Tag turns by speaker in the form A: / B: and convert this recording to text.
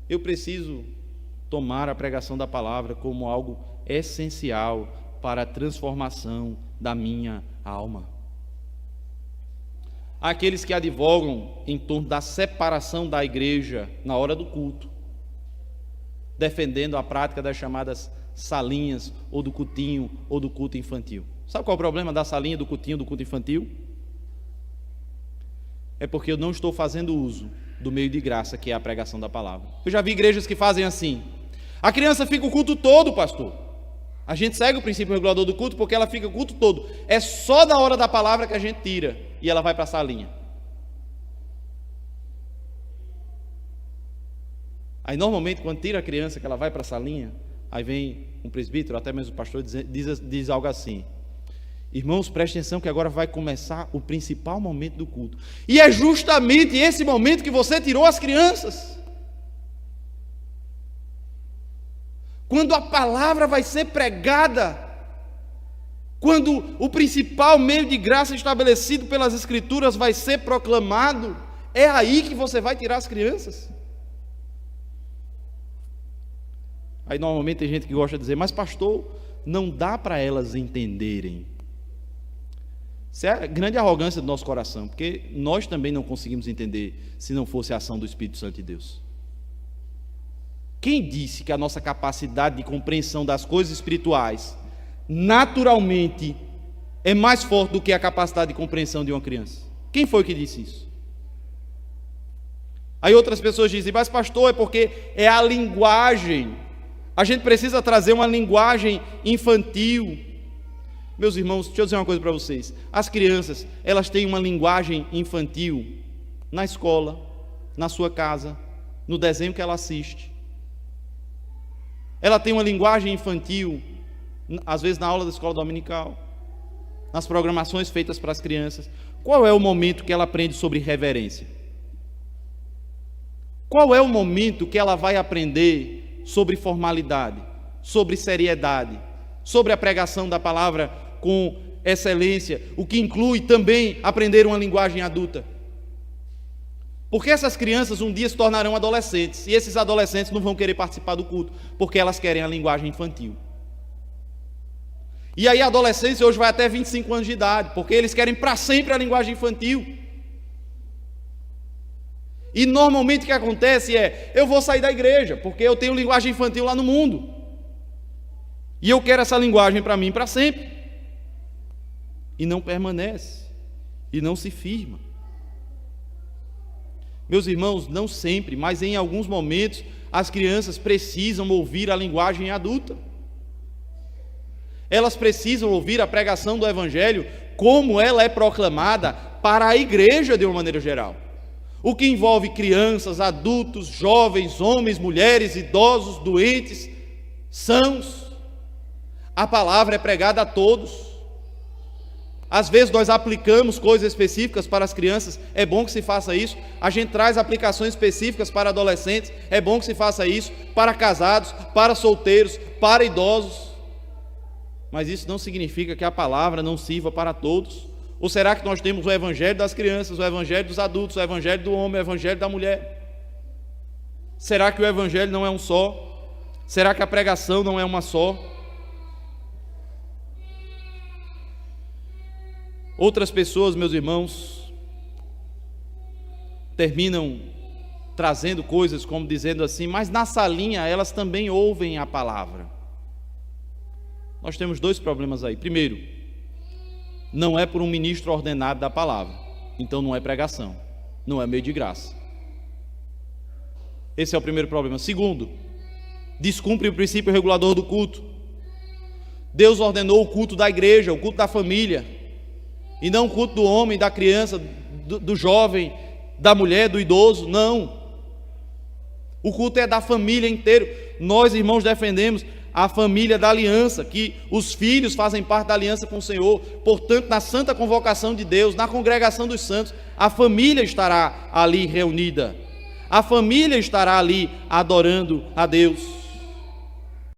A: eu preciso tomar a pregação da palavra como algo essencial para a transformação da minha alma. Há aqueles que advogam em torno da separação da igreja na hora do culto, defendendo a prática das chamadas salinhas, ou do cultinho, ou do culto infantil. Sabe qual é o problema da salinha, do cultinho, do culto infantil? É porque eu não estou fazendo uso do meio de graça, que é a pregação da palavra. Eu já vi igrejas que fazem assim: a criança fica o culto todo, pastor. A gente segue o princípio regulador do culto porque ela fica o culto todo. É só na hora da palavra que a gente tira e ela vai para a salinha. Aí normalmente quando tira a criança, que ela vai para a salinha, aí vem um presbítero, até mesmo o pastor, diz algo assim: irmãos, prestem atenção que agora vai começar o principal momento do culto. E é justamente esse momento que você tirou as crianças. Quando a palavra vai ser pregada, quando o principal meio de graça estabelecido pelas Escrituras vai ser proclamado, é aí que você vai tirar as crianças. Aí normalmente tem gente que gosta de dizer: mas pastor, não dá para elas entenderem. Isso é a grande arrogância do nosso coração, porque nós também não conseguimos entender se não fosse a ação do Espírito Santo de Deus. Quem disse que a nossa capacidade de compreensão das coisas espirituais naturalmente é mais forte do que a capacidade de compreensão de uma criança? Quem foi que disse isso? Aí outras pessoas dizem: mas pastor, é porque é a linguagem, a gente precisa trazer uma linguagem infantil. Meus irmãos, deixa eu dizer uma coisa para vocês: as crianças, elas têm uma linguagem infantil na escola, na sua casa, no desenho que ela assiste. Ela tem uma linguagem infantil, às vezes na aula da escola dominical, nas programações feitas para as crianças. Qual é o momento que ela aprende sobre reverência? Qual é o momento que ela vai aprender sobre formalidade, sobre seriedade, sobre a pregação da palavra com excelência, o que inclui também aprender uma linguagem adulta? Porque essas crianças um dia se tornarão adolescentes, e esses adolescentes não vão querer participar do culto, porque elas querem a linguagem infantil. E aí a adolescência hoje vai até 25 anos de idade, porque eles querem para sempre a linguagem infantil. E normalmente o que acontece é: eu vou sair da igreja, porque eu tenho linguagem infantil lá no mundo, e eu quero essa linguagem para mim para sempre. E não permanece, e não se firma. Meus irmãos, não sempre, mas em alguns momentos, as crianças precisam ouvir a linguagem adulta. Elas precisam ouvir a pregação do Evangelho como ela é proclamada para a igreja de uma maneira geral. O que envolve crianças, adultos, jovens, homens, mulheres, idosos, doentes, sãos. A palavra é pregada a todos. Às vezes nós aplicamos coisas específicas para as crianças, é bom que se faça isso. A gente traz aplicações específicas para adolescentes, é bom que se faça isso, para casados, para solteiros, para idosos. Mas isso não significa que a palavra não sirva para todos. Ou será que nós temos o evangelho das crianças, o evangelho dos adultos, o evangelho do homem, o evangelho da mulher? Será que o evangelho não é um só? Será que a pregação não é uma só? Outras pessoas, meus irmãos, terminam trazendo coisas como dizendo assim: mas na salinha elas também ouvem a palavra. Nós temos dois problemas aí. Primeiro, não é por um ministro ordenado da palavra, então não é pregação, não é meio de graça. Esse é o primeiro problema. Segundo, descumpre o princípio regulador do culto. Deus ordenou o culto da igreja, o culto da família, e não o culto do homem, da criança, do jovem, da mulher, do idoso. Não. O culto é da família inteira. Nós, irmãos, defendemos a família da aliança, que os filhos fazem parte da aliança com o Senhor. Portanto, na santa convocação de Deus, na congregação dos santos, a família estará ali reunida. A família estará ali adorando a Deus.